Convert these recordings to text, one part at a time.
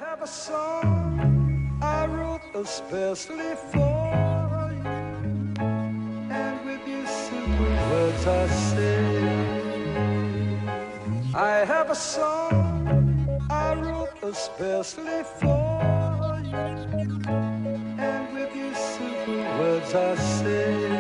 have a song I wrote especially for you, and with these simple words I say, I have a song I wrote especially for you, and with these simple words I say.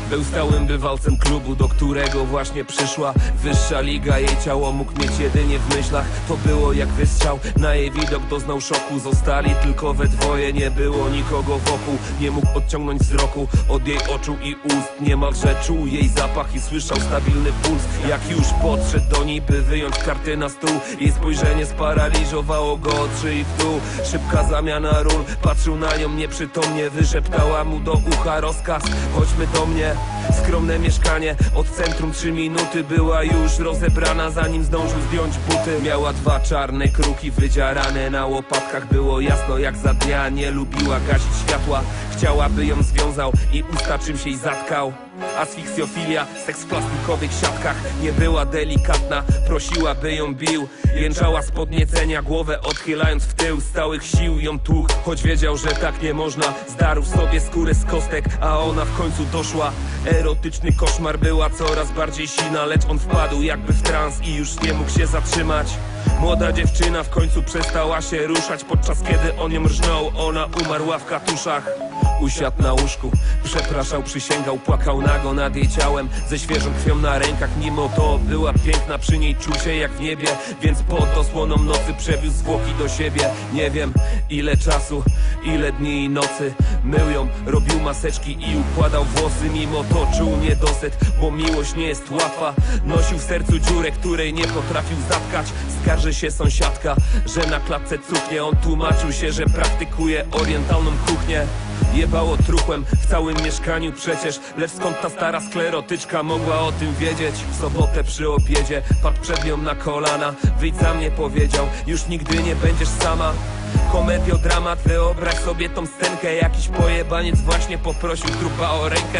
Był stałym bywalcem klubu, do którego właśnie przyszła wyższa liga. Jej ciało mógł mieć jedynie w myślach. To było jak wystrzał, na jej widok doznał szoku. Zostali tylko we dwoje, nie było nikogo wokół. Nie mógł odciągnąć wzroku od jej oczu i ust. Niemalże czuł jej zapach i słyszał stabilny puls. Jak już podszedł do niej, by wyjąć karty na stół, jej spojrzenie sparaliżowało go od szyi w dół. Szybka zamiana ról, patrzył na nią nieprzytomnie. Wyszeptała mu do ucha rozkaz: chodźmy do mnie. Skromne mieszkanie, od centrum 3 minuty. Była już rozebrana, zanim zdążył zdjąć buty. Miała 2 czarne kruki wydzierane na łopatkach. Było jasno jak za dnia, nie lubiła gasić światła. Chciała, by ją związał i usta czymś jej zatkał. Asfiksjofilia, seks w plastikowych siatkach. Nie była delikatna, prosiła, by ją bił. Jęczała z podniecenia, głowę odchylając w tył. Z całych sił ją tłukł, choć wiedział, że tak nie można. Zdarł sobie skórę z kostek, a ona w końcu doszła. Erotyczny koszmar, była coraz bardziej silna, lecz on wpadł jakby w trans i już nie mógł się zatrzymać. Młoda dziewczyna w końcu przestała się ruszać. Podczas kiedy on ją rżnął, ona umarła w katuszach. Usiadł na łóżku, przepraszał, przysięgał, płakał nago nad jej ciałem, ze świeżą krwią na rękach. Mimo to była piękna, przy niej czuł się jak w niebie, więc pod osłoną nocy przewiózł zwłoki do siebie. Nie wiem ile czasu, ile dni i nocy mył ją, robił maseczki i układał włosy. Mimo to czuł niedosyt, bo miłość nie jest łatwa. Nosił w sercu dziurę, której nie potrafił zatkać. Skarży się sąsiadka, że na klatce cuchnie. On tłumaczył się, że praktykuje orientalną kuchnię. Jebało truchłem w całym mieszkaniu przecież, lecz skąd ta stara sklerotyczka mogła o tym wiedzieć? W sobotę przy obiedzie padł przed nią na kolana. Wyjdź za mnie, powiedział, już nigdy nie będziesz sama. Komediodramat, wyobraź sobie tą scenkę. Jakiś pojebaniec właśnie poprosił trupa o rękę.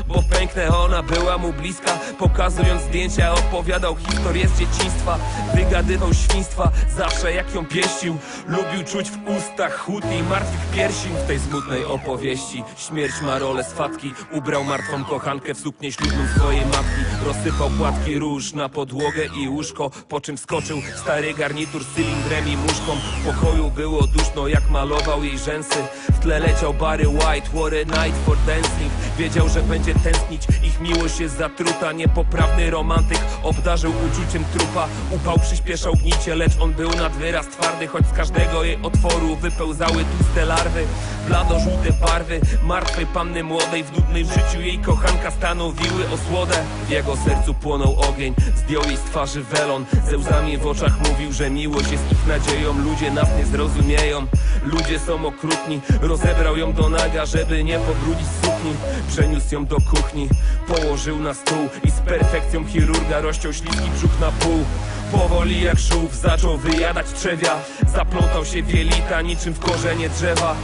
Bo pęknę, ona była mu bliska. Pokazując zdjęcia, opowiadał historię z dzieciństwa. Wygadywał świństwa, zawsze jak ją pieścił. Lubił czuć w ustach chłód jej martwych piersi. W tej smutnej opowieści śmierć ma rolę swatki. Ubrał martwą kochankę w suknię ślubną swojej matki. Rozsypał płatki róż na podłogę i łóżko, po czym wskoczył w stary garnitur z cylindrem i muszką. W pokoju było duszno, jak malował jej rzęsy. W tle leciał Barry White, what a night for dancing. Wiedział, że będzie tęsknić, ich miłość jest zatruta. Niepoprawny romantyk obdarzył uczuciem trupa. Upał przyspieszał gnicie, lecz on był nad wyraz twardy. Choć z każdego jej otworu wypełzały tłuste larwy. Blado-żółte barwy martwej panny młodej. W nudnym życiu jej kochanka stanowiły osłodę. W jego sercu płonął ogień, zdjął jej z twarzy welon. Ze łzami w oczach mówił, że miłość jest ich nadzieją. Ludzie nas nie zrozumieją, ludzie są okrutni. Rozebrał ją do naga, żeby nie pobrudzić sukni. Przeniósł ją do kuchni, położył na stół i z perfekcją chirurga rozciął śliski brzuch na pół. Powoli jak żółw zaczął wyjadać trzewia. Zaplątał się w jelita niczym w korzenie drzewa.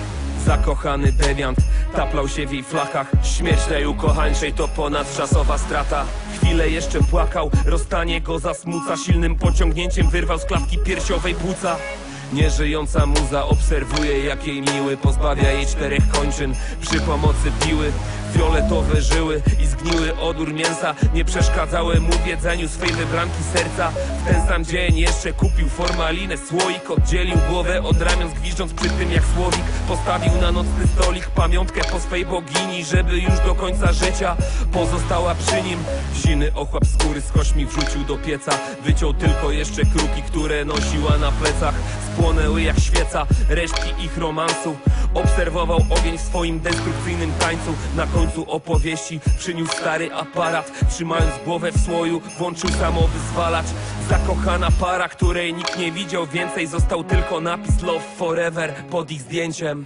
Zakochany dewiant taplał się w jej flakach. Śmierć tej ukochańczej to ponadczasowa strata. Chwilę jeszcze płakał, rozstanie go zasmuca. Silnym pociągnięciem wyrwał z klatki piersiowej płuca. Nieżyjąca muza obserwuje, jak jej miły pozbawia jej 4 kończyn przy pomocy piły. Fioletowe żyły i zgniły odór mięsa nie przeszkadzały mu w jedzeniu swej wybranki serca. W ten sam dzień jeszcze kupił formalinę, słoik. Oddzielił głowę od ramion, gwiżdżąc przy tym jak słowik. Postawił na nocny stolik pamiątkę po swej bogini, żeby już do końca życia pozostała przy nim. Siny ochłap skóry z kośćmi wrzucił do pieca. Wyciął tylko jeszcze kruki, które nosiła na plecach. Spłonęły jak świeca resztki ich romansu. Obserwował ogień w swoim destrukcyjnym tańcu. Na końcu opowieści przyniósł stary aparat. Trzymając głowę w słoju, włączył samowyzwalacz. Zakochana para, której nikt nie widział więcej. Został tylko napis Love Forever pod ich zdjęciem.